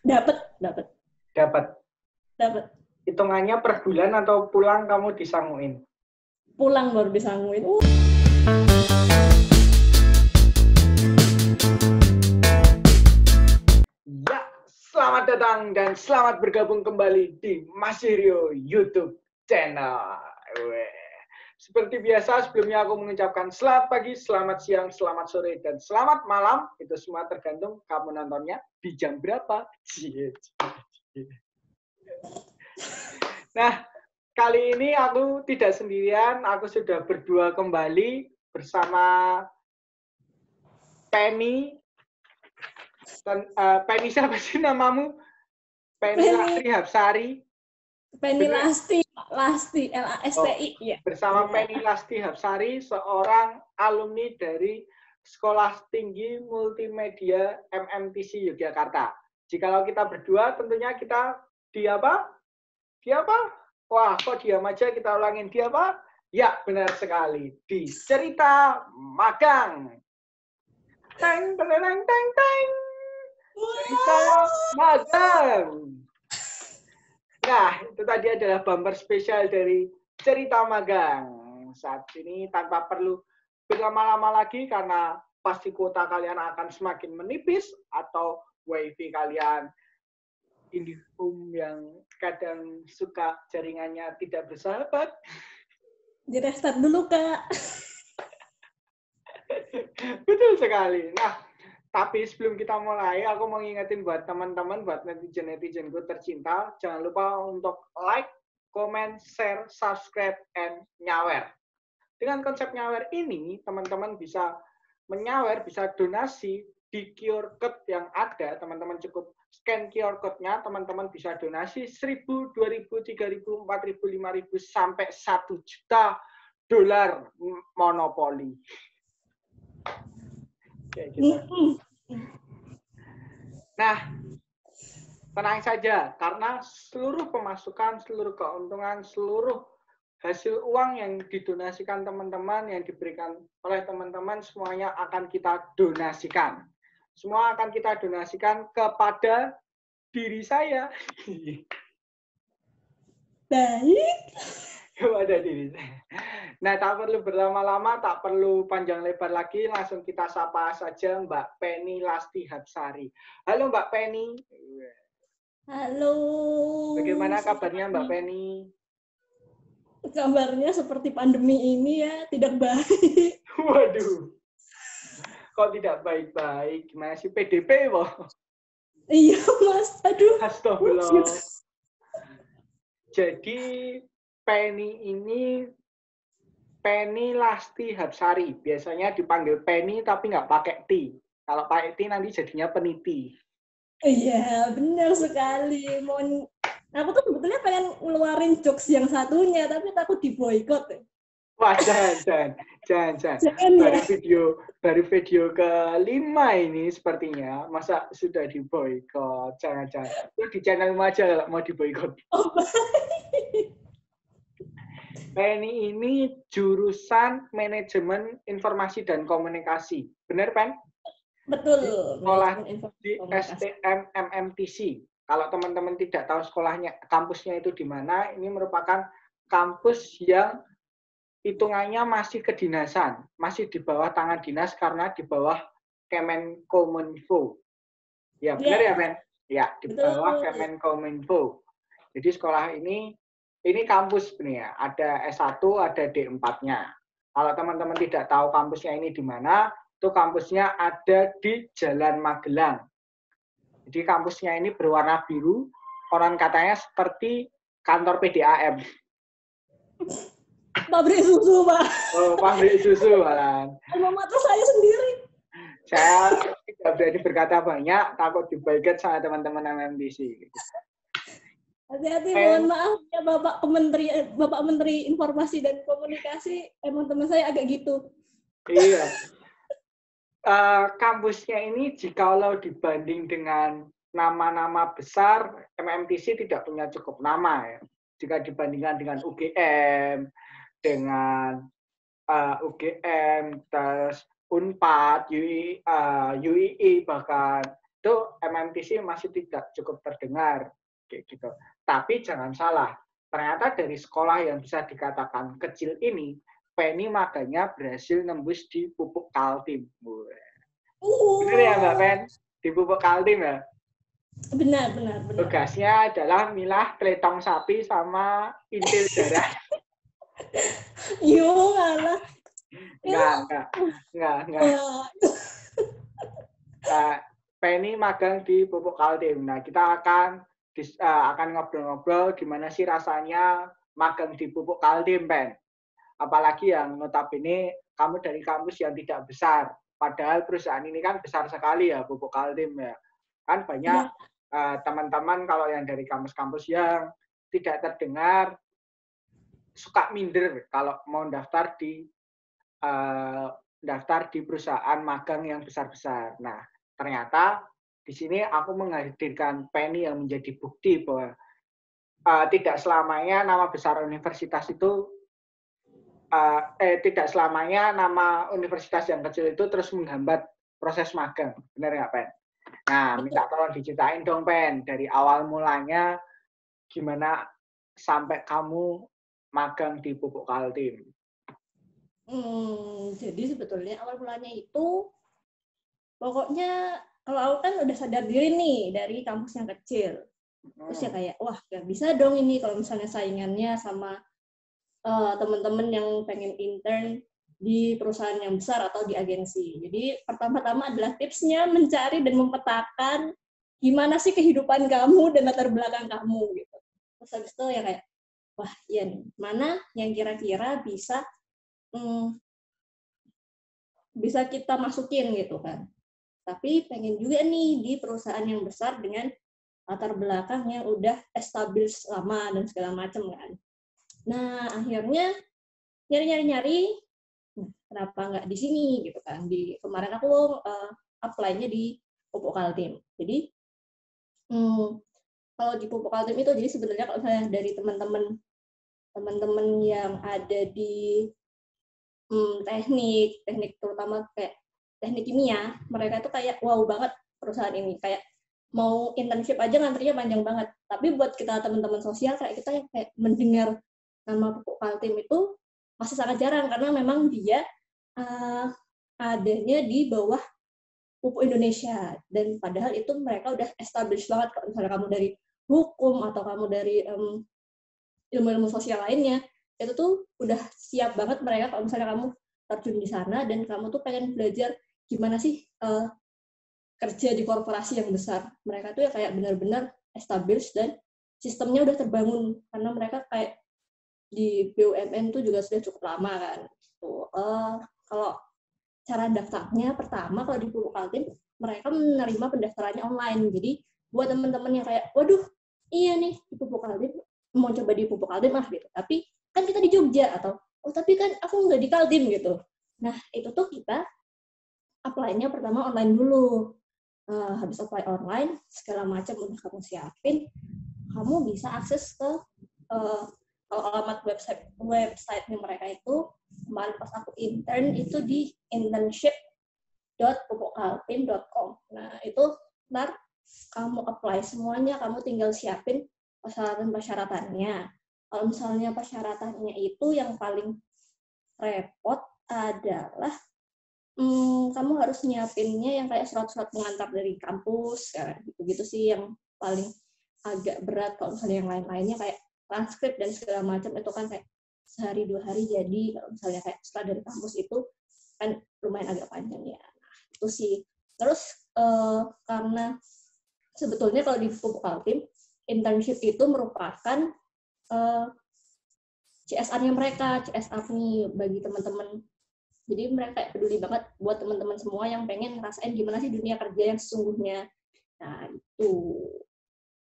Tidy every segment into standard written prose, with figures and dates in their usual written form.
Dapat, dapat, Dapat. dapat. Hitungannya per bulan atau pulang kamu disanguin? Pulang baru disanguin. Ya, selamat datang dan selamat bergabung kembali di Mas Rio YouTube channel. Seperti biasa, sebelumnya aku mengucapkan selamat pagi, selamat siang, selamat sore, dan selamat malam. Itu semua tergantung kamu nontonnya di jam berapa. Nah, kali ini aku tidak sendirian, aku sudah berdua kembali bersama Penny. Penny siapa sih namamu? Penny Lastri Hapsari. Penny Lasti, Lasti, L-A-S-T-I. Ya. Bersama Penny Lasti Hapsari, seorang alumni dari Sekolah Tinggi Multimedia MMTC Yogyakarta. Jikalau kita berdua, tentunya kita di apa? Di apa? Wah, kok diam aja, kita ulangin. Di apa? Ya, benar sekali. Di Cerita Magang. Teng, teng, teng, teng, teng. Cerita Magang. Nah, itu tadi adalah bumper spesial dari Cerita Magang. Saat ini tanpa perlu berlama-lama lagi karena pasti kuota kalian akan semakin menipis atau wifi kalian IndiHome yang kadang suka jaringannya tidak bersahabat. Di restart dulu, Kak. Betul sekali. Nah, tapi sebelum kita mulai, aku mau ngingetin buat teman-teman, buat netizen-netizenku tercinta, jangan lupa untuk like, comment, share, subscribe, and nyawer. Dengan konsep nyawer ini, teman-teman bisa menyawer, bisa donasi di QR code yang ada. Teman-teman cukup scan QR code-nya, teman-teman bisa donasi 1.000, 2.000, 3.000, 4.000, 5.000, sampai 1 juta dolar monopoli. Kayak gitu. Nah, tenang saja, karena seluruh pemasukan, seluruh keuntungan, seluruh hasil uang yang didonasikan teman-teman, yang diberikan oleh teman-teman, semuanya akan kita donasikan. Semua akan kita donasikan kepada diri saya. Baik. Kepada diri saya. Nah, tak perlu berlama-lama, tak perlu panjang lebar lagi, langsung kita sapa saja Mbak Penny Lasti Hapsari. Halo Mbak Penny. Halo. Bagaimana kabarnya Mbak Penny? Kabarnya seperti pandemi ini ya, tidak baik. Waduh. Kok tidak baik-baik? Gimana sih PDP, Boh? Iya, Mas. Aduh. Astagfirullah. Jadi, Penny ini Penny Lasti Hapsari. Biasanya dipanggil Penny tapi nggak pakai T. Kalau pakai T nanti jadinya peniti. Iya, benar sekali. Aku tuh sebetulnya pengen ngeluarin jokes yang satunya, tapi takut diboykot. Wah, jangan. Baru video kelima ini sepertinya. Masa sudah diboykot? Jangan. Itu di channel aja kalau mau diboykot. Oh, baik. Penny ini jurusan Manajemen Informasi dan Komunikasi. Benar, Pen? Betul. Sekolah di STM MMTC. Kalau teman-teman tidak tahu sekolahnya, kampusnya itu di mana, ini merupakan kampus yang hitungannya masih kedinasan, masih di bawah tangan dinas karena di bawah Kemenkominfo. Ya, benar ya, Pen? Ya, di bawah Kemenkominfo. Jadi sekolah ini kampus sebenarnya, ada S1, ada D4-nya. Kalau teman-teman tidak tahu kampusnya ini di mana, itu kampusnya ada di Jalan Magelang. Jadi kampusnya ini berwarna biru, orang katanya seperti kantor PDAM. Pabrik susu, Pak. Oh, pabrik susu, malah. Alma mater saya sendiri. Saya tidak berani berkata banyak, takut diboykot sama teman-teman MMTC. Hati-hati, mohon maaf ya Bapak Menteri Informasi dan Komunikasi, emang teman saya agak gitu. Iya. Kampusnya ini jikalau dibanding dengan nama-nama besar, MMTC tidak punya cukup nama ya. Jika dibandingkan dengan UGM, dengan UGM, terus Unpad, UII bahkan itu MMTC masih tidak cukup terdengar kayak gitu. Tapi jangan salah, ternyata dari sekolah yang bisa dikatakan kecil ini, Penny magangnya berhasil nembus di Pupuk Kaltim. Benar ya Mbak Pen? Di Pupuk Kaltim ya? Benar. Tugasnya adalah milah teletong sapi sama intil darah. Yo, ngalah. Enggak. Penny magang di Pupuk Kaltim. Nah, kita akan ngobrol-ngobrol gimana sih rasanya magang di Pupuk Kaltim, Pen. Apalagi yang notabene kamu dari kampus yang tidak besar. Padahal perusahaan ini kan besar sekali ya, Pupuk Kaltim ya. Kan banyak teman-teman kalau yang dari kampus-kampus yang tidak terdengar suka minder kalau mau daftar di perusahaan magang yang besar-besar. Nah, ternyata di sini aku menghadirkan Penny yang menjadi bukti bahwa tidak selamanya nama besar universitas itu tidak selamanya nama universitas yang kecil itu terus menghambat proses magang. Benar nggak, Pen? Nah, minta tolong diceritain dong, Pen, dari awal mulanya gimana sampai kamu magang di Pupuk Kaltim. Jadi sebetulnya awal mulanya itu pokoknya kalau aku kan udah sadar diri nih dari kampus yang kecil. Terus ya kayak, wah gak bisa dong ini kalau misalnya saingannya sama teman-teman yang pengen intern di perusahaan yang besar atau di agensi. Jadi pertama-tama adalah tipsnya mencari dan memetakan gimana sih kehidupan kamu dan latar belakang kamu gitu. Terus habis itu ya kayak, wah iya nih, mana yang kira-kira bisa kita masukin gitu kan. Tapi pengen juga nih di perusahaan yang besar dengan latar belakang yang udah established lama dan segala macam kan. Nah, akhirnya nyari-nyari, kenapa nggak di sini gitu kan. Kemarin aku apply-nya di Pupuk Kaltim. Jadi, kalau di Pupuk Kaltim itu, jadi sebenarnya kalau misalnya dari teman-teman yang ada di teknik terutama kayak teknik kimia, mereka itu kayak wow banget perusahaan ini, kayak mau internship aja ngantrinya panjang banget. Tapi buat kita teman-teman sosial kayak kita yang kayak mendengar nama Pupuk Kaltim itu masih sangat jarang karena memang dia adanya di bawah Pupuk Indonesia, dan padahal itu mereka udah established banget. Kalau misalnya kamu dari hukum atau kamu dari ilmu-ilmu sosial lainnya, itu tuh udah siap banget mereka kalau misalnya kamu terjun di sana dan kamu tuh pengen belajar gimana sih kerja di korporasi yang besar. Mereka tuh ya kayak benar-benar established dan sistemnya udah terbangun karena mereka kayak di BUMN tuh juga sudah cukup lama kan. Kalau cara daftarnya pertama kalau di Pupuk Kaltim, mereka menerima pendaftarannya online. Jadi buat teman-teman yang kayak, waduh, iya nih di Pupuk Kaltim, mau coba di Pupuk Kaltim lah gitu. Tapi kan kita di Jogja, atau oh tapi kan aku nggak di Kaltim gitu. Nah itu tuh kita apply-nya pertama online dulu. Habis apply online, segala macam udah kamu siapin, kamu bisa akses ke kalau alamat website-nya mereka itu, kemarin pas aku intern itu di internship.pupukkaltim.com. Nah itu ntar kamu apply semuanya, kamu tinggal siapin persyaratan-persyaratannya. Kalau misalnya persyaratannya itu yang paling repot adalah kamu harus nyiapinnya yang kayak surat-surat pengantar dari kampus, kayak gitu-gitu sih yang paling agak berat. Kalau misalnya yang lain-lainnya kayak transkrip dan segala macam itu kan kayak sehari 2 hari jadi. Kalau misalnya kayak surat dari kampus itu kan lumayan agak panjang ya. Nah, itu sih. Terus karena sebetulnya kalau di Pupuk Kaltim, internship itu merupakan CSR-nya mereka, CSR nih bagi teman-teman. Jadi mereka kayak peduli banget buat teman-teman semua yang pengen ngerasain gimana sih dunia kerja yang sesungguhnya. Nah, itu.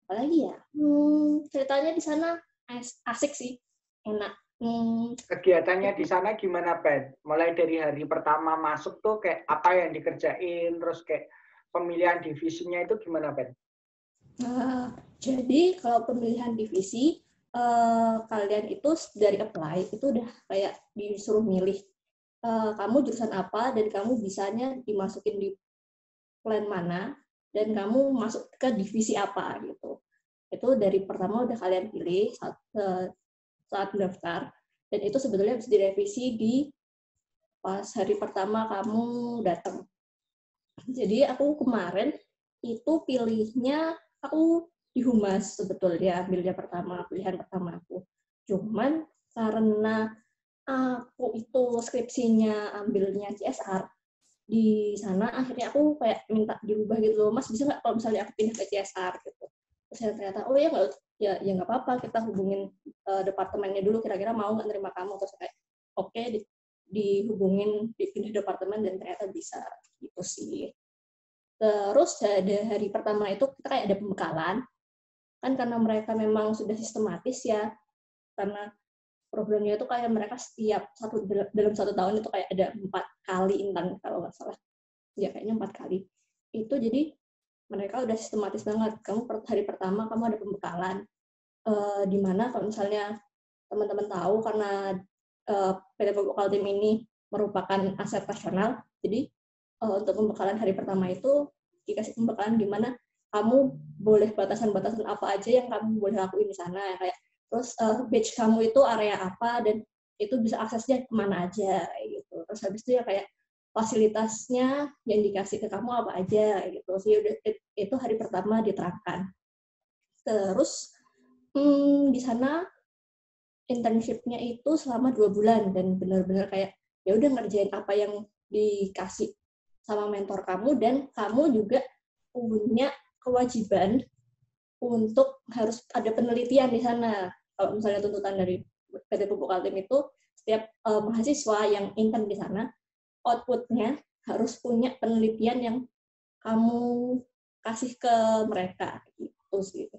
Apalagi ya? Ceritanya di sana asik sih. Enak. Kegiatannya di sana gimana, Ben? Mulai dari hari pertama masuk tuh kayak apa yang dikerjain, terus kayak pemilihan divisinya itu gimana, Ben? Jadi kalau pemilihan divisi, kalian itu dari apply itu udah kayak disuruh milih kamu jurusan apa dan kamu bisanya dimasukin di plan mana. dan kamu masuk ke divisi apa gitu. Itu dari pertama udah kalian pilih saat daftar, dan itu sebetulnya bisa direvisi di pas hari pertama kamu datang. Jadi aku kemarin itu pilihnya aku di Humas sebetulnya, pilihan pertama aku. Cuman karena aku itu skripsinya ambilnya CSR, di sana akhirnya aku kayak minta dirubah gitu loh, Mas bisa nggak kalau misalnya aku pindah ke CSR gitu. Terus ternyata oh ya nggak apa-apa, kita hubungin departemennya dulu, kira-kira mau nggak nerima kamu. Terus kayak oke, dihubungin dipindah departemen dan ternyata bisa gitu sih. Terus ada hari pertama itu kita kayak ada pembekalan kan, karena mereka memang sudah sistematis ya, karena programnya itu kayak mereka setiap dalam satu tahun itu kayak ada 4 kali intan kalau nggak salah ya, kayaknya 4 kali itu. Jadi mereka udah sistematis banget. Kamu hari pertama kamu ada pembekalan, di mana kalau misalnya teman-teman tahu, karena PT Pupuk Kaltim ini merupakan aset nasional, jadi untuk pembekalan hari pertama itu dikasih pembekalan gimana kamu boleh batasan-batasan apa aja yang kamu boleh lakuin di sana, kayak terus batch kamu itu area apa dan itu bisa aksesnya kemana aja gitu. Terus habis itu ya kayak fasilitasnya yang dikasih ke kamu apa aja gitu sih. Udah itu hari pertama diterangkan. Terus di sana internship-nya itu selama 2 bulan dan benar-benar kayak ya udah ngerjain apa yang dikasih sama mentor kamu, dan kamu juga punya kewajiban untuk harus ada penelitian di sana. Kalau misalnya tuntutan dari PT Pupuk Kaltim itu setiap mahasiswa yang intern di sana output-nya harus punya penelitian yang kamu kasih ke mereka gitu sih.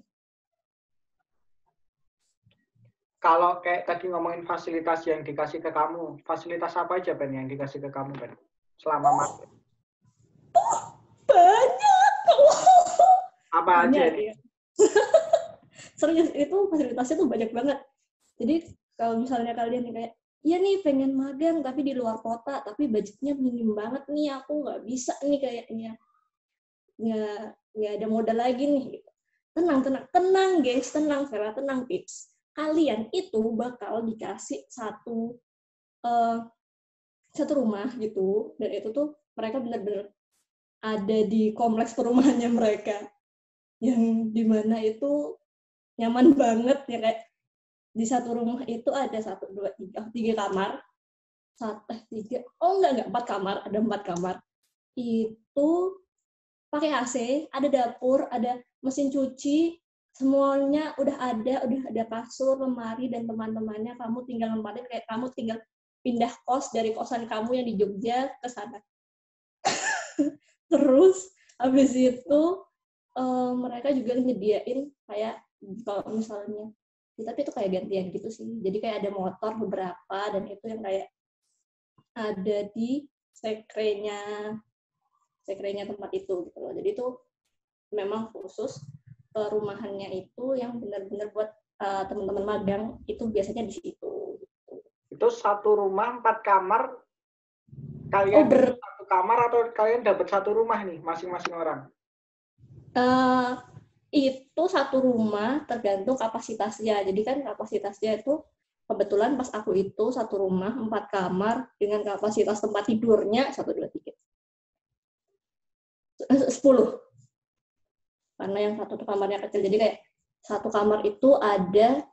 Kalau kayak tadi ngomongin fasilitas yang dikasih ke kamu, fasilitas apa aja Ben yang dikasih ke kamu Ben selama masuk? Banyak. Apa aja nih? Serius, itu fasilitasnya tuh banyak banget. Jadi kalau misalnya kalian kayak, iya nih pengen magang tapi di luar kota, tapi budgetnya minim banget nih, aku nggak bisa nih kayaknya, nggak ada modal lagi nih. Tenang guys, Vera, tenang tips. Kalian itu bakal dikasih satu rumah gitu, dan itu tuh mereka benar-benar ada di kompleks perumahannya mereka, yang dimana itu nyaman banget ya, kayak di satu rumah itu ada 1, 2, 3 kamar, 4 kamar, ada 4 kamar. Itu pakai AC, ada dapur, ada mesin cuci, semuanya udah ada kasur, lemari, dan teman-temannya kamu tinggal nempatin kayak kamu tinggal pindah kos dari kosan kamu yang di Jogja ke sana. Terus habis itu mereka juga nyediain kayak kalau misalnya, tapi itu kayak gantian gitu sih. Jadi kayak ada motor beberapa, dan itu yang kayak ada di sekrenya tempat itu gitu loh. Jadi itu memang khusus perumahannya itu yang benar-benar buat teman-teman magang, itu biasanya di situ. Itu satu rumah 4 kamar, kalian satu kamar atau kalian dapat satu rumah nih masing-masing orang? Itu satu rumah tergantung kapasitasnya. Jadi kan kapasitasnya itu kebetulan pas aku itu satu rumah 4 kamar dengan kapasitas tempat tidurnya 1, 2, 3, 10. Karena yang satu kamarnya kecil, jadi kayak satu kamar itu ada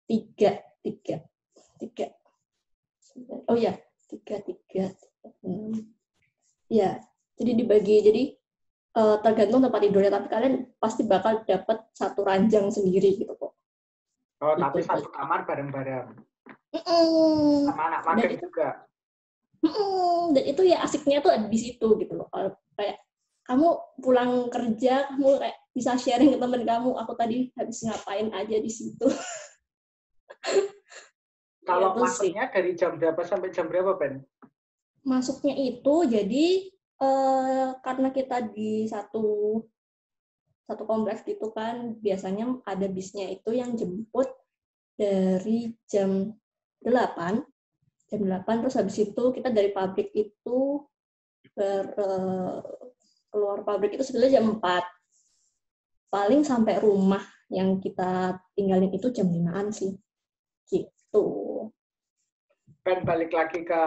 3. Oh ya, 3. Ya, jadi dibagi. Jadi tergantung tempat tidurnya, tapi kalian pasti bakal dapat satu ranjang sendiri gitu kok. Oh, tapi satu kamar bareng-bareng. Sama anak magang juga. Dan itu ya asiknya tuh ada di situ gitu loh. Kayak kamu pulang kerja, kamu kayak bisa sharing ke teman kamu, aku tadi habis ngapain aja di situ. Kalau ya, masuknya dari jam berapa sampai jam berapa, Ben? Masuknya itu jadi karena kita di satu kompleks gitu kan, biasanya ada bisnya itu yang jemput dari jam 8, terus habis itu kita dari pabrik itu keluar pabrik itu sebetulnya jam 4. Paling sampai rumah yang kita tinggalin itu jam 5-an sih. Gitu. Ben, balik lagi ke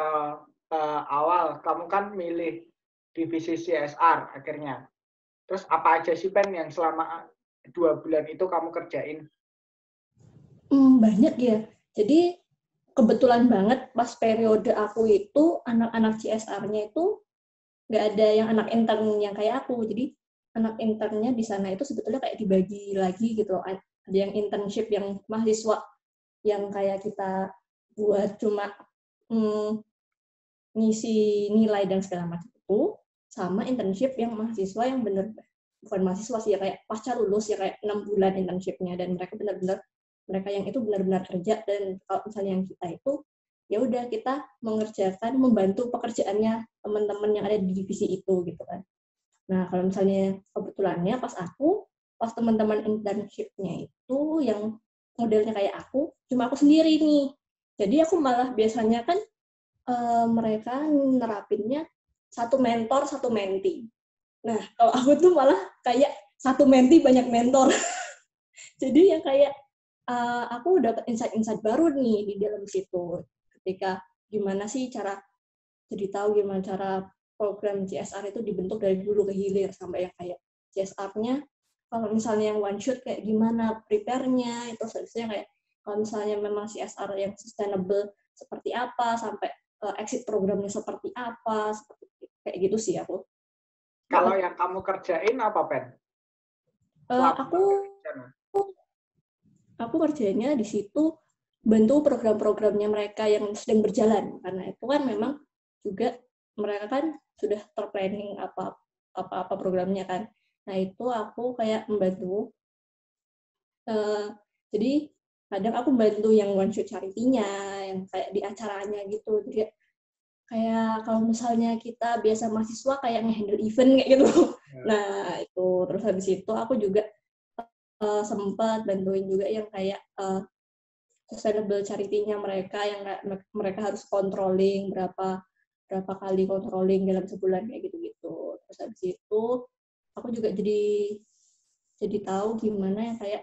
awal, kamu kan milih divisi CSR akhirnya. Terus apa aja sih Ben yang selama 2 bulan itu kamu kerjain? Banyak ya. Jadi kebetulan banget pas periode aku itu anak-anak CSR-nya itu nggak ada yang anak intern yang kayak aku. Jadi anak internnya di sana itu sebetulnya kayak dibagi lagi gitu. Ada yang internship yang mahasiswa yang kayak kita buat cuma ngisi nilai dan segala macam itu, sama internship yang mahasiswa yang bener bukan mahasiswa sih ya, kayak pasca lulus ya, kayak 6 bulan internshipnya, dan mereka benar-benar mereka yang itu benar-benar kerja. Dan kalau misalnya yang kita itu ya udah kita mengerjakan, membantu pekerjaannya teman-teman yang ada di divisi itu gitu kan. Nah kalau misalnya kebetulannya pas teman-teman internshipnya itu yang modelnya kayak aku, cuma aku sendiri nih. Jadi aku malah biasanya kan mereka nerapinnya satu mentor, satu menti. Nah, kalau aku tuh malah kayak satu menti, banyak mentor. Jadi yang kayak aku dapat insight-insight baru nih di dalam situ. Ketika gimana sih cara, jadi tahu gimana cara program CSR itu dibentuk dari dulu ke hilir, sampai yang kayak CSR-nya, kalau misalnya yang one shot kayak gimana prepare-nya, itu seharusnya kayak kalau misalnya memang CSR yang sustainable seperti apa, sampai exit programnya seperti apa, seperti kayak gitu sih aku. Kalau yang kamu kerjain apa, Ben? Aku kerjanya di situ bantu program-programnya mereka yang sedang berjalan, karena itu kan memang juga mereka kan sudah terplanning apa programnya kan. Nah itu aku kayak membantu. Jadi kadang aku bantu yang one shot charity-nya, yang kayak di acaranya gitu. Jadi kayak kalau misalnya kita biasa mahasiswa kayak nge-handle event kayak gitu. Nah, itu terus habis itu aku juga sempat bantuin juga yang kayak sustainable charity-nya mereka, yang mereka harus controlling berapa kali controlling dalam sebulan kayak gitu-gitu. Terus habis itu aku juga jadi tahu gimana yang kayak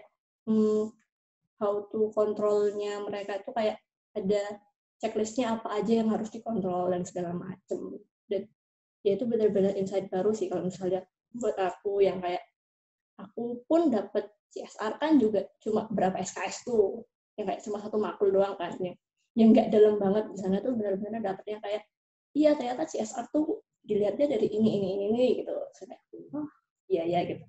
how to kontrolnya mereka itu, kayak ada checklistnya apa aja yang harus dikontrol dan segala macem. Dan ya itu benar-benar insight baru sih kalau misalnya buat aku, yang kayak aku pun dapat CSR kan juga cuma berapa SKS tuh, yang kayak cuma satu makul doang kan, yang nggak dalam banget. Di sana tuh benar-benar dapetnya kayak iya ternyata CSR tuh dilihatnya dari ini gitu. Saya oh iya gitu.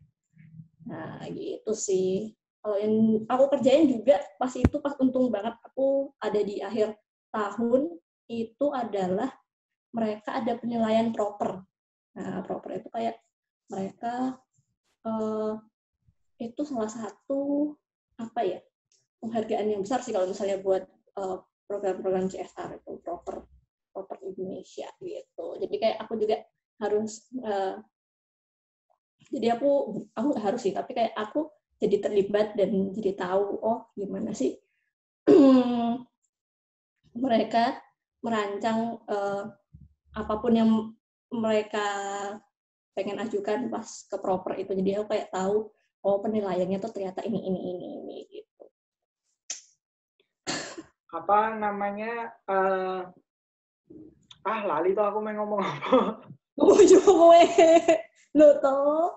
Nah gitu sih. Kalau yang aku kerjain juga pas untung banget aku ada di akhir tahun itu adalah mereka ada penilaian proper. Nah proper itu kayak mereka itu salah satu penghargaan yang besar sih kalau misalnya buat program-program CSR itu proper Indonesia gitu. Jadi kayak aku juga harus jadi aku nggak harus sih, tapi kayak aku jadi terlibat dan jadi tahu gimana sih mereka merancang apapun yang mereka pengen ajukan pas ke proper itu. Jadi aku kayak tahu penilaiannya tuh ternyata ini gitu. Apa namanya? Lali tuh aku mau ngomong apa? Lo toh?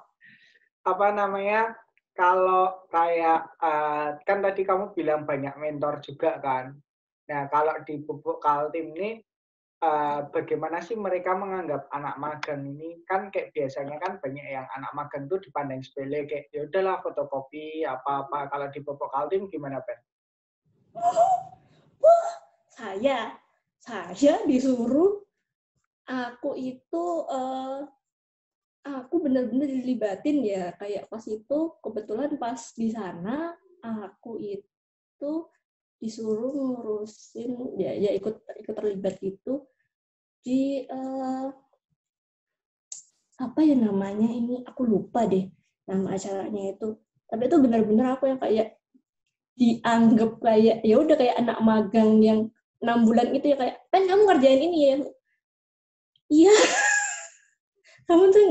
Apa namanya? Kalau kayak kan tadi kamu bilang banyak mentor juga kan. Nah kalau di Pupuk Kaltim ini bagaimana sih mereka menganggap anak magang ini? Kan kayak biasanya kan banyak yang anak magang tuh dipandang sepele, kayak ya udahlah fotokopi apa-apa. Kalau di Pupuk Kaltim gimana, Ben? Saya disuruh, aku itu aku benar-benar dilibatin ya, kayak pas itu kebetulan pas di sana aku itu disuruh ngurusin ya ikut terlibat gitu di apa ya namanya, ini aku lupa deh nama acaranya itu, tapi itu benar-benar aku yang kayak dianggap kayak ya udah kayak anak magang yang 6 bulan itu ya, kayak kamu ngerjain ini ya, iya Kamu tuh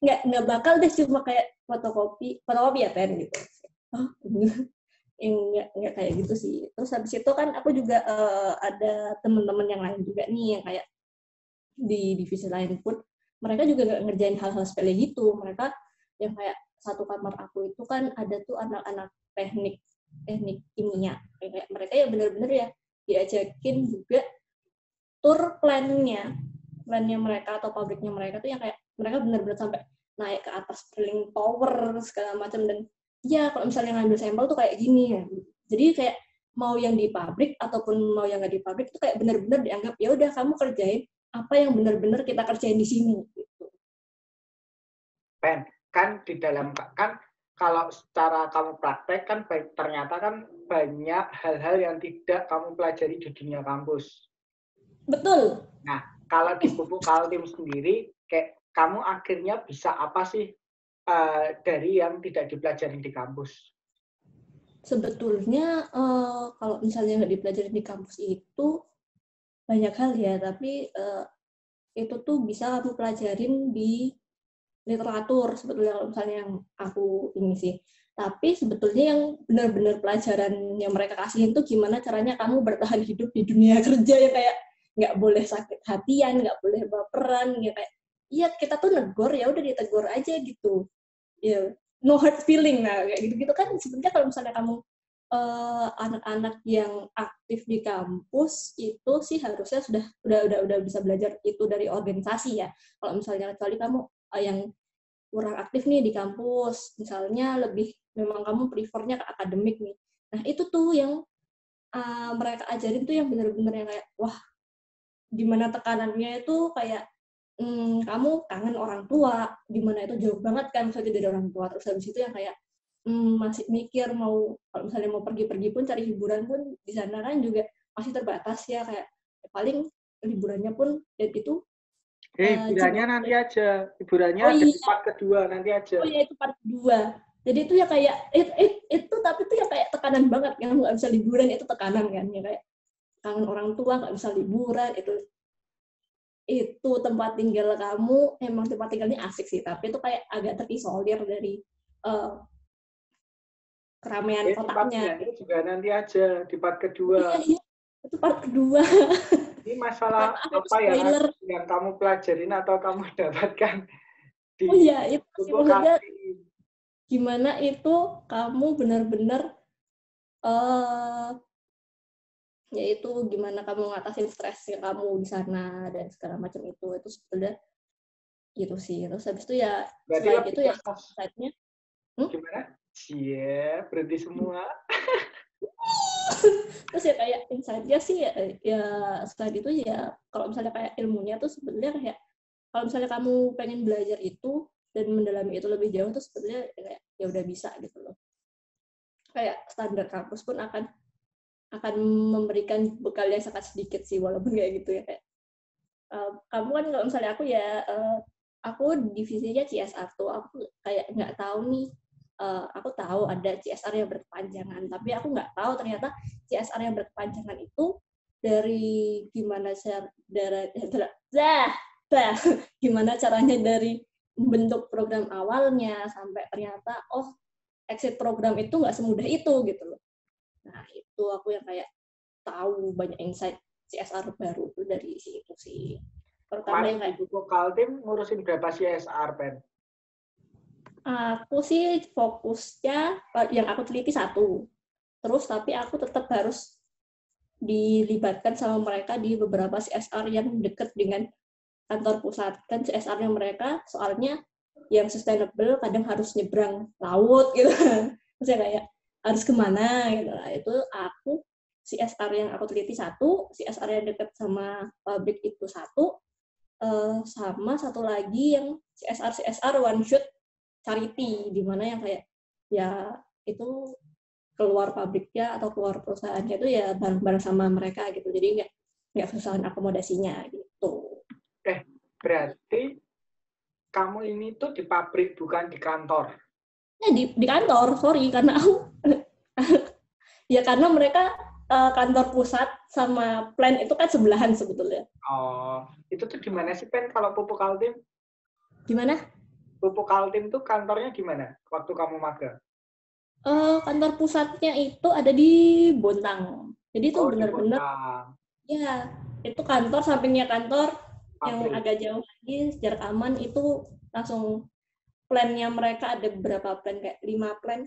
nggak bakal deh cuma kayak fotokopi ya Pen gitu. Oh, nggak kayak gitu sih. Terus habis itu kan aku juga ada teman-teman yang lain juga nih yang kayak di divisi lain pun mereka juga nggak ngerjain hal-hal sepele gitu. Mereka yang kayak satu kamar aku itu kan ada tuh anak-anak teknik kimia. Kayak mereka ya benar-benar ya diajakin juga tur plannya mereka atau pabriknya mereka tuh yang kayak mereka benar-benar sampai naik ke atas drilling tower segala macam. Dan ya kalau misalnya ngambil sampel tuh kayak gini ya. Jadi kayak mau yang di pabrik ataupun mau yang nggak di pabrik itu kayak benar-benar dianggap ya udah kamu kerjain apa yang benar-benar kita kerjain di sini gitu. Pen, kan di dalam kan kalau secara kamu praktek kan ternyata kan banyak hal-hal yang tidak kamu pelajari di dunia kampus. Betul. Nah, kalau di Pupuk Kaltim sendiri, kayak kamu akhirnya bisa apa sih dari yang tidak dipelajari di kampus? Sebetulnya kalau misalnya nggak dipelajari di kampus itu banyak hal ya, tapi itu tuh bisa kamu pelajarin di literatur sebetulnya kalau misalnya yang aku ini sih. Tapi sebetulnya yang benar-benar pelajaran yang mereka kasihin tuh gimana caranya kamu bertahan hidup di dunia kerja ya, kayak nggak boleh sakit hatian, nggak boleh baperan, ya kayak iya kita tuh negor ya udah ditegur aja gitu. Ya, no hard feeling. Nah kayak gitu-gitu kan sebenarnya kalau misalnya kamu anak-anak yang aktif di kampus itu sih harusnya udah bisa belajar itu dari organisasi ya. Kalau misalnya kecuali kamu yang kurang aktif nih di kampus, misalnya lebih memang kamu prefernya ke akademik nih. Nah itu tuh yang mereka ajarin tuh yang benar-benar yang kayak wah gimana tekanannya itu kayak kamu kangen orang tua, gimana itu jauh banget kan misalnya dari orang tua. Terus habis itu yang kayak masih mikir mau kalau misalnya mau pergi-pergi pun cari hiburan pun di sana kan juga masih terbatas ya, kayak paling liburannya pun dan itu Hiburannya nanti aja, hiburannya oh ada iya di part kedua nanti aja. oh iya itu part 2. Jadi itu ya kayak itu tapi itu ya kayak tekanan banget kan, nggak bisa liburan itu tekanan kan ya, kayak kangen orang tua nggak bisa liburan itu tempat tinggal kamu emang tempat tinggalnya asik sih, tapi itu kayak agak terisolir dari keramaian kotanya. Itu juga nanti aja di part kedua. Iya, itu part kedua. Ini masalah apa yang kamu pelajarin atau kamu dapatkan di oh iya, itu sih maksudnya Kaltim. gimana itu kamu benar-benar yaitu gimana kamu ngatasin stresnya kamu di sana dan segala macam itu sebetulnya gitu sih. Terus habis itu ya Berarti selain itu ya insight-nya gimana? Iya, berhenti semua. terus ya kayak insight-nya sih ya selain itu ya kalau misalnya kayak ilmunya tuh sebenarnya kayak kalau misalnya kamu pengen belajar itu dan mendalami itu lebih jauh tuh sebenarnya kayak ya udah bisa gitu loh. Kayak standar kampus pun akan memberikan bekal yang sangat sedikit sih walaupun kayak gitu ya, kayak kamu kan kalau misalnya aku ya aku divisinya CSR tuh, aku kayak nggak tahu nih, aku tahu ada CSR yang berkepanjangan, tapi aku nggak tahu ternyata CSR yang berkepanjangan itu dari gimana gimana caranya dari bentuk program awalnya sampai ternyata exit program itu nggak semudah itu gitu loh. Nah itu aku yang kayak tahu banyak insight CSR baru tuh dari situ sih. Pertama yang kayak Pupuk Kaltim ngurusin berapa CSR, Pen? Aku sih fokusnya yang aku teliti 1. Terus tapi aku tetap harus dilibatkan sama mereka di beberapa CSR yang dekat dengan kantor pusat. Kan CSR-nya mereka soalnya yang sustainable kadang harus nyebrang laut gitu. Terus ya kayak harus kemana gitu. Nah, itu aku CSR yang aku teliti 1, CSR yang dekat sama pabrik itu 1, sama satu lagi yang CSR one shot charity, di mana yang kayak ya itu keluar pabriknya atau keluar perusahaannya itu ya bareng-bareng sama mereka gitu, jadi nggak kesusahan akomodasinya gitu. Berarti kamu ini tuh di pabrik bukan di kantor? Di kantor, sorry karena aku ya karena mereka kantor pusat sama plant itu kan sebelahan sebetulnya. Oh, itu tuh di mana sih, Pen, kalau Pupuk Kaltim? Gimana? Pupuk Kaltim tuh kantornya gimana waktu kamu magang? Kantor pusatnya itu ada di Bontang. Jadi itu Oh, di benar-benar Bontang, ya itu kantor sampingnya kantor yang pabrik. agak jauh lagi jarak aman itu langsung plannya mereka ada beberapa plan kayak 5 plan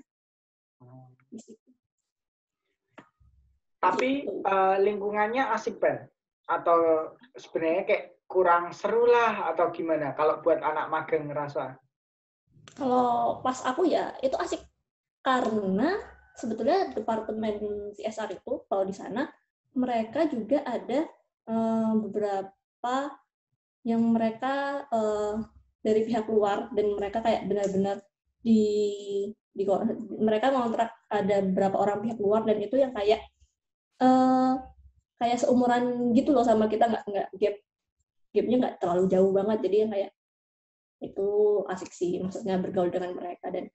di situ. Tapi Gitu. lingkungannya asik Ben? Atau sebenarnya kayak kurang seru lah atau gimana kalau buat anak magang ngerasa? Kalau pas aku ya itu asik karena sebetulnya departemen CSR itu kalau di sana mereka juga ada beberapa yang mereka dari pihak luar dan mereka kayak benar-benar di, di mereka ngontrak ada beberapa orang pihak luar dan itu yang kayak eh, kayak seumuran gitu loh sama kita nggak gapnya nggak terlalu jauh banget jadi yang kayak itu asik sih maksudnya bergaul dengan mereka dan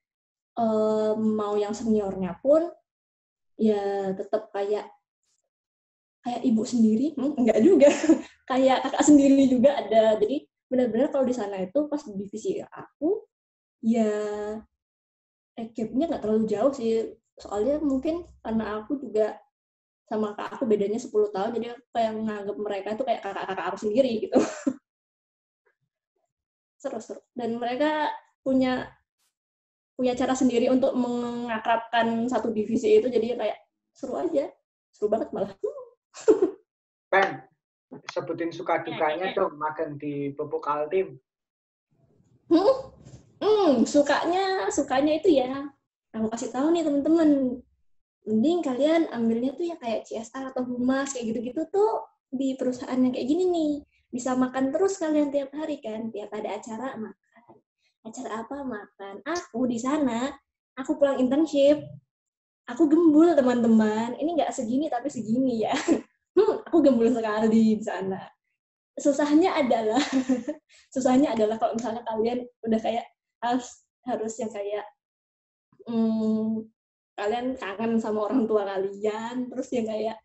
mau yang seniornya pun ya tetap kayak kayak ibu sendiri enggak juga kayak kakak sendiri juga ada jadi benar-benar kalau di sana itu pas di divisi aku ya gapnya nggak terlalu jauh sih soalnya mungkin karena aku juga sama kakak aku bedanya 10 tahun jadi aku kayak menganggap mereka itu kayak kakak-kakak aku sendiri gitu seru-seru dan mereka punya punya cara sendiri untuk mengakrabkan satu divisi itu jadi kayak seru aja seru banget malah Ben, sebutin suka dukanya dong magang di Pupuk Kaltim. sukanya itu ya aku kasih tahu nih teman-teman mending kalian ambilnya tuh ya kayak CSR atau humas kayak gitu-gitu tuh di perusahaan yang kayak gini nih bisa makan terus kalian tiap hari kan tiap ada acara makan acara apa makan aku di sana aku pulang internship aku gembul teman-teman ini nggak segini tapi segini ya aku gembul sekali di sana susahnya adalah susahnya adalah kalau misalnya kalian udah kayak harus yang kayak kalian kangen sama orang tua kalian terus yang kayak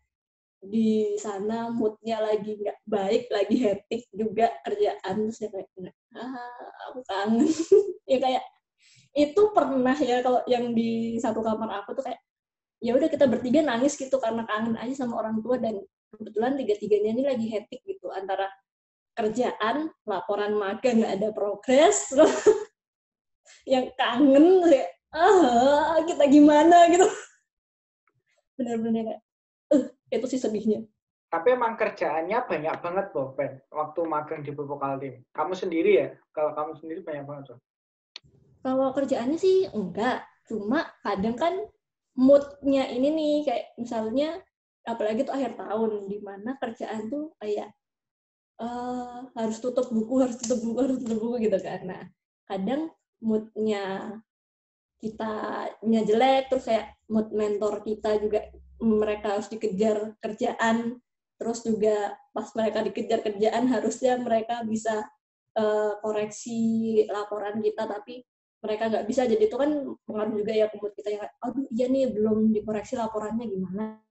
di sana moodnya lagi nggak baik lagi hektik juga kerjaan terus ya kayak aku kangen ya kayak itu pernah ya kalau yang di satu kamar aku tuh kayak ya udah kita bertiga nangis gitu karena kangen aja sama orang tua dan kebetulan tiga-tiganya ini lagi hektik gitu antara kerjaan laporan magang nggak ada progres terus yang kangen kayak kita gimana gitu benar-benar kayak itu sih sedihnya. Tapi emang kerjaannya banyak banget loh, Ben, waktu magang di Pupuk Kaltim. Kamu sendiri ya? Kalau kamu sendiri banyak banget loh. Kalau kerjaannya sih enggak, cuma kadang kan moodnya ini nih kayak misalnya apalagi tuh akhir tahun di mana kerjaan tuh kayak harus tutup buku, harus tutup buku, harus tutup buku gitu kan. Nah, kadang moodnya kitanya jelek, terus kayak mood mentor kita juga mereka harus dikejar kerjaan, terus juga pas mereka dikejar kerjaan harusnya mereka bisa koreksi laporan kita, tapi mereka nggak bisa, jadi itu kan pengaruh juga ya ke mood kita yang aduh iya nih belum dikoreksi laporannya gimana.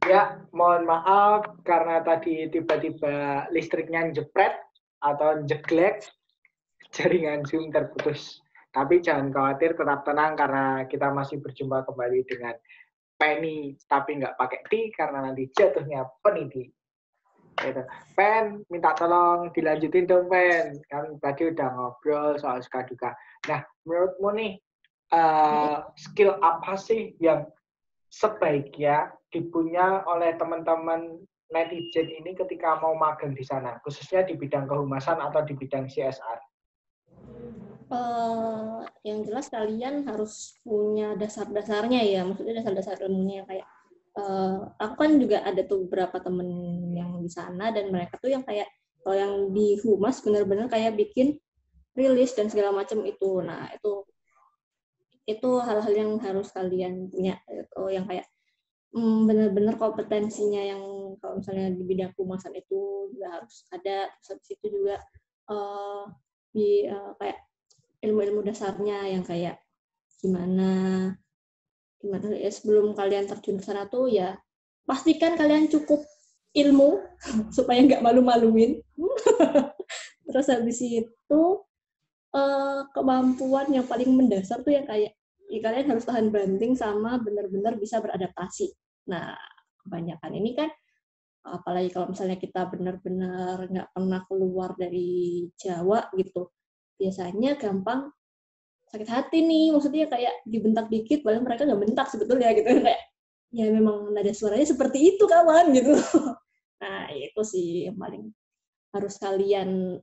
Ya, mohon maaf karena tadi tiba-tiba listriknya jepret atau jeglek, jaringan Zoom terputus. Tapi jangan khawatir, tetap tenang karena kita masih berjumpa kembali dengan Penny, tapi nggak pakai T karena nanti jatuhnya peniti. Gitu. Pen, minta tolong dilanjutin dong, Pen. Kan tadi udah ngobrol soal suka duka. Nah, menurutmu nih, skill apa sih yang sebaiknya dipunya oleh teman-teman netizen ini ketika mau magang di sana, khususnya di bidang kehumasan atau di bidang CSR? Yang jelas kalian harus punya dasar-dasarnya ya, maksudnya dasar-dasar ilmunya kayak aku kan juga ada tuh beberapa temen yang di sana dan mereka tuh yang kayak kalau yang di humas benar-benar kayak bikin rilis dan segala macam itu. Nah, itu hal-hal yang harus kalian punya itu yang kayak benar-benar kompetensinya yang kalau misalnya di bidang humasan itu juga harus ada. Terus habis itu juga uh, di kayak ilmu-ilmu dasarnya yang kayak gimana gimana ya sebelum kalian terjun ke sana tuh ya pastikan kalian cukup ilmu supaya nggak malu-maluin. Terus habis itu kemampuan yang paling mendasar tuh yang kayak kalian harus tahan banting sama benar-benar bisa beradaptasi. Nah, kebanyakan ini kan apalagi kalau misalnya kita benar-benar nggak pernah keluar dari Jawa gitu, biasanya gampang sakit hati nih, maksudnya kayak dibentak dikit, padahal mereka nggak bentak sebetulnya gitu, kayak ya memang nada suaranya seperti itu kawan gitu. Nah itu sih yang paling harus kalian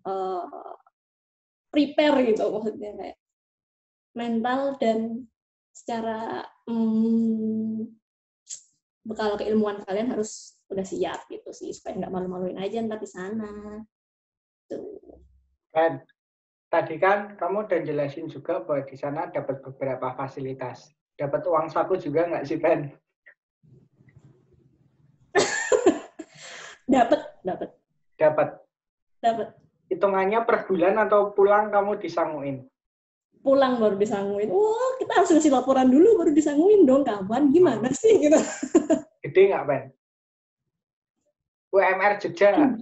prepare gitu, maksudnya kayak mental dan secara bekal keilmuan kalian harus udah siap gitu sih, supaya nggak malu-maluin aja ntar di sana. Tuh. Dan tadi kan kamu udah jelasin juga bahwa di sana dapat beberapa fasilitas. Dapat uang saku juga nggak sih, Ben? Dapat. Dapat. Hitungannya per bulan atau pulang kamu disanguin? Pulang baru disanguin. Wah, kita harus ngasih laporan dulu baru disanguin dong, kawan. Gimana sih gitu? Gede nggak, Ben? UMR Jogja nggak?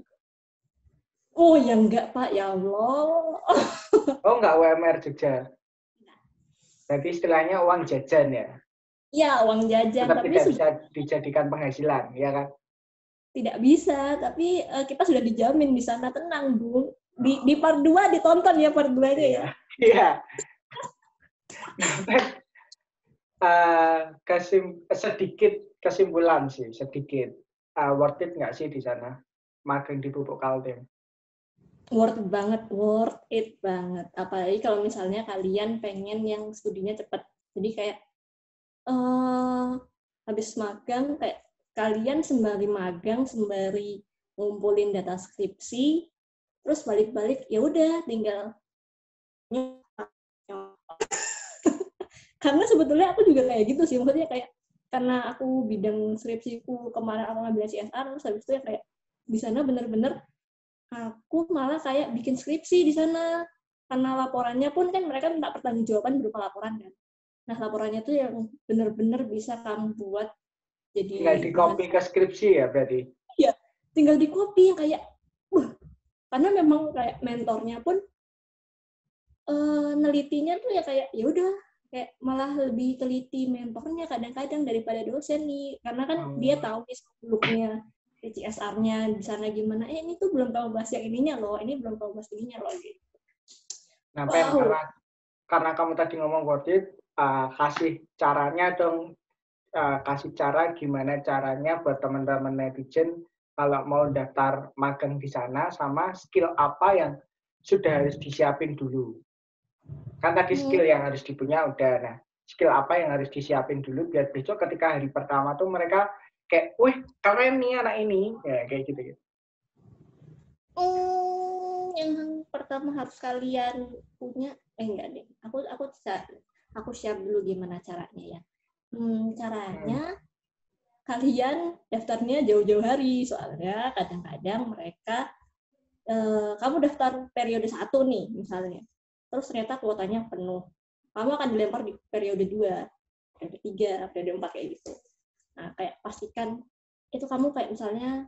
Oh, ya enggak, Pak. Ya Allah. Oh, nggak UMR Jogja. Berarti istilahnya uang jajan ya? Iya, uang jajan. Tetap tapi tidak bisa dijadikan penghasilan, ya kan? Tidak bisa, tapi kita sudah dijamin di sana, tenang, Bu. Di part 2 ditonton ya part 2-nya ya. Iya. Sedikit kesimpulan sih, sedikit. Worth it nggak sih di sana? Magang di Pupuk Kaltim? Worth it banget. Apalagi kalau misalnya kalian pengen yang studinya cepat. Jadi kayak habis magang, kayak kalian sembari magang, sembari ngumpulin data skripsi, terus balik-balik, ya udah tinggal karena sebetulnya aku juga kayak gitu sih, maksudnya kayak karena aku bidang skripsiku kemarin aku ngambil CSR, terus habis itu ya kayak di sana bener-bener aku malah kayak bikin skripsi di sana, karena laporannya pun kan mereka minta pertanggungjawaban berupa laporan kan. Nah laporannya tuh yang bener-bener bisa kamu buat jadi tinggal di copy ke skripsi ya berarti? Iya, tinggal di copy yang kayak karena memang kayak mentornya pun nelitinya tuh ya kayak ya udah kayak malah lebih teliti mentornya kadang-kadang daripada dosen nih, karena kan dia tahu nih seluk-beluknya CSR-nya di sana gimana. Ini tuh belum kamu bahas yang ininya loh, ini belum kamu bahas ininya loh gitu. Nah, Pen, karena kamu tadi ngomong worth it, kasih caranya dong, kasih cara gimana caranya buat teman-teman netizen kalau mau daftar magang di sana, sama skill apa yang sudah harus disiapin dulu. Kan tadi skill yang harus dipunya udah, nah skill apa yang harus disiapin dulu biar besok ketika hari pertama tuh mereka kayak, wih keren nih anak ini, ya kayak gitu. Yang pertama harus kalian punya, enggak deh, aku share dulu gimana caranya ya. Caranya kalian daftarnya jauh-jauh hari, soalnya kadang-kadang mereka kamu daftar periode 1 nih misalnya, terus ternyata kuotanya penuh, kamu akan dilempar di periode 2, periode 3, periode 4 kayak gitu. Nah kayak pastikan itu kamu kayak misalnya,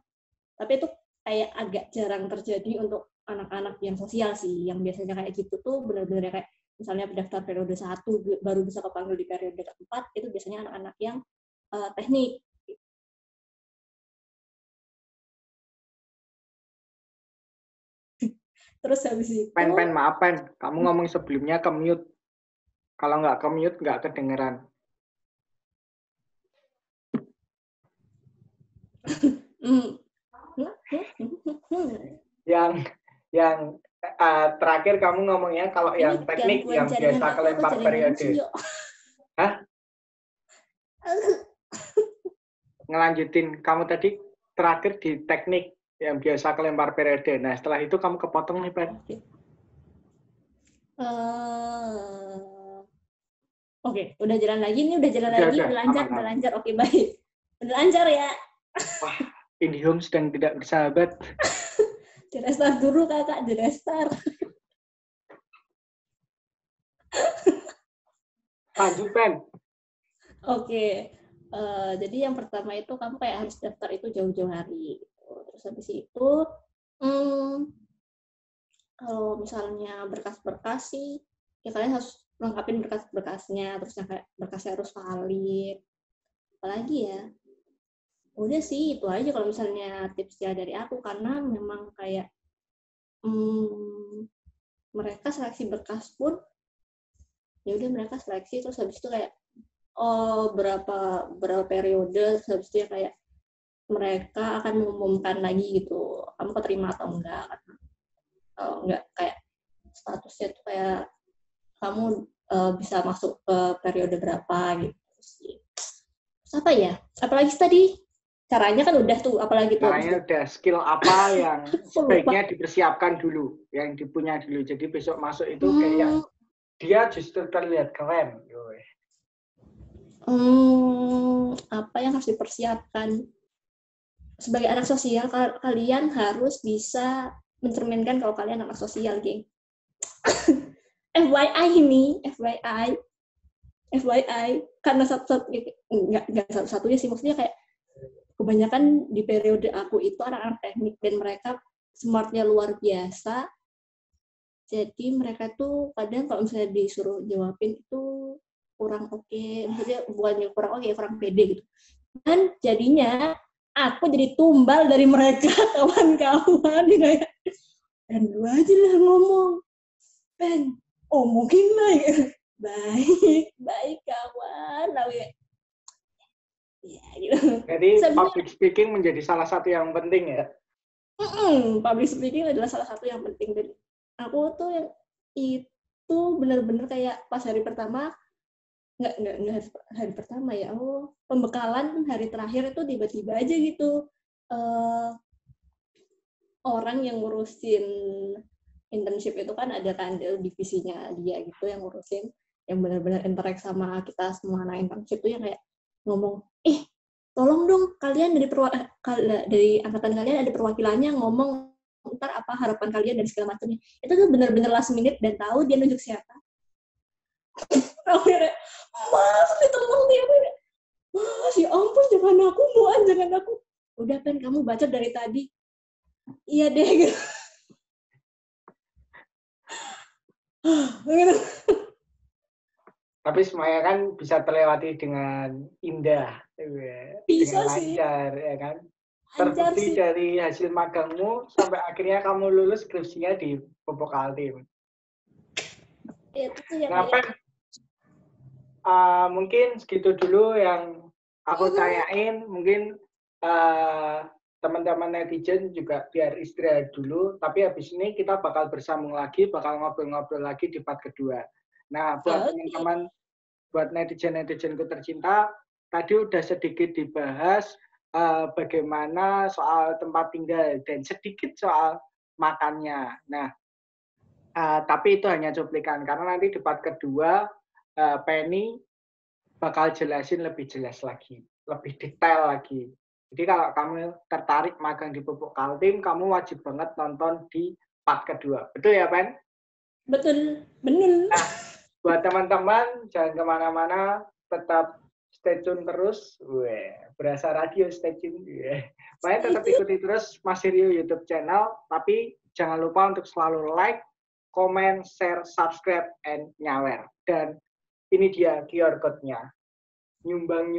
tapi itu kayak agak jarang terjadi untuk anak-anak yang sosial sih, yang biasanya kayak gitu tuh benar-benar kayak misalnya daftar periode 1 baru bisa kepanggil di periode 4, itu biasanya anak-anak yang teknik. Terus habis itu Pen, maaf Pen, kamu ngomong sebelumnya ke-mute. Kalau nggak ke-mute nggak kedengeran. Yang terakhir kamu ngomongnya kalau ini yang teknik yang biasa kelempar periode. Hah? Ngelanjutin kamu tadi terakhir di teknik yang biasa kelempar periode. Nah setelah itu kamu kepotong nih Pen. Oke, udah jalan lagi nih, udah lancar. Oke, baik. Udah lancar ya. Wah, IndiHome sedang tidak bersahabat. Di restart dulu kakak, di restart. Lanjut Pen. Oke, jadi yang pertama itu kamu kayak harus daftar itu jauh-jauh hari. Terus habis itu, kalau misalnya berkas-berkas sih, ya kalian harus lengkapin berkas-berkasnya, terus yang kayak berkasnya harus valid. Apalagi ya, udah sih itu aja kalau misalnya tipsnya dari aku, karena memang kayak mereka seleksi berkas pun ya udah mereka seleksi, terus habis itu kayak berapa periode, terus habis itu ya kayak mereka akan mengumumkan lagi gitu kamu keterima atau enggak. Kalau enggak kayak statusnya tuh kayak kamu bisa masuk ke periode berapa gitu sih. Terus apa ya? Apalagi tadi caranya kan udah tuh, apalagi tuh. Caranya udah, skill apa yang sebaiknya dipersiapkan dulu, yang dipunya dulu. Jadi besok masuk itu kayak dia justru terlihat keren. Apa yang harus dipersiapkan? Sebagai anak sosial, kalian harus bisa mencerminkan kalau kalian anak sosial, geng. FYI ini, FYI, karena nggak satu-satunya sih, maksudnya kayak kebanyakan di periode aku itu anak-anak teknik dan mereka smartnya luar biasa. Jadi mereka tuh kadang kalau misalnya disuruh jawabin itu kurang oke, maksudnya bukannya kurang oke, kurang pede gitu. Dan jadinya aku jadi tumbal dari mereka, kawan-kawan. Kayak, dan lu aja lah ngomong. Ben, mungkin lah. Baik kawan. Ya, gitu. Jadi public speaking menjadi salah satu yang penting ya? Public speaking adalah salah satu yang penting. Dan aku tuh yang itu benar-benar kayak pas hari pertama, nggak hari pertama ya, pembekalan hari terakhir itu tiba-tiba aja gitu orang yang ngurusin internship itu kan ada kan divisinya dia gitu yang ngurusin, yang benar-benar interaksi sama kita semua anak internship tuh yang kayak ngomong, tolong dong kalian dari angkatan kalian ada perwakilannya ngomong ntar apa harapan kalian dan segala macamnya. Itu tuh benar-benar last minute dan tahu dia nunjuk siapa. Akhirnya mas ditolong dia, mas ya ampun jangan aku, udah Pen kamu baca dari tadi, iya deh gitu. Tapi semuanya kan bisa terlewati dengan indah, bisa dengan sih lancar, ya kan? Terbukti dari hasil magangmu sampai akhirnya kamu lulus skripsinya di Pupuk Kaltim. Nah, Pen, mungkin segitu dulu yang aku tanyain. Mungkin teman-teman netizen juga biar istirahat dulu. Tapi habis ini kita bakal bersambung lagi, bakal ngobrol-ngobrol lagi di part kedua. Nah, buat teman-teman, buat netizen-netizenku tercinta, tadi udah sedikit dibahas bagaimana soal tempat tinggal dan sedikit soal makannya. Nah, tapi itu hanya cuplikan karena nanti di part kedua Penny bakal jelasin lebih jelas lagi, lebih detail lagi. Jadi kalau kamu tertarik magang di Pupuk Kaltim, kamu wajib banget nonton di part kedua. Betul ya, Pen? Betul, benar. Nah, buat teman-teman, jangan kemana-mana, tetap stay tune terus. Berasa radio stay tune. Makanya tetap ikuti terus Mas Rio YouTube channel, tapi jangan lupa untuk selalu like, comment, share, subscribe, and nyawer. Dan ini dia QR code-nya. Nyumbang.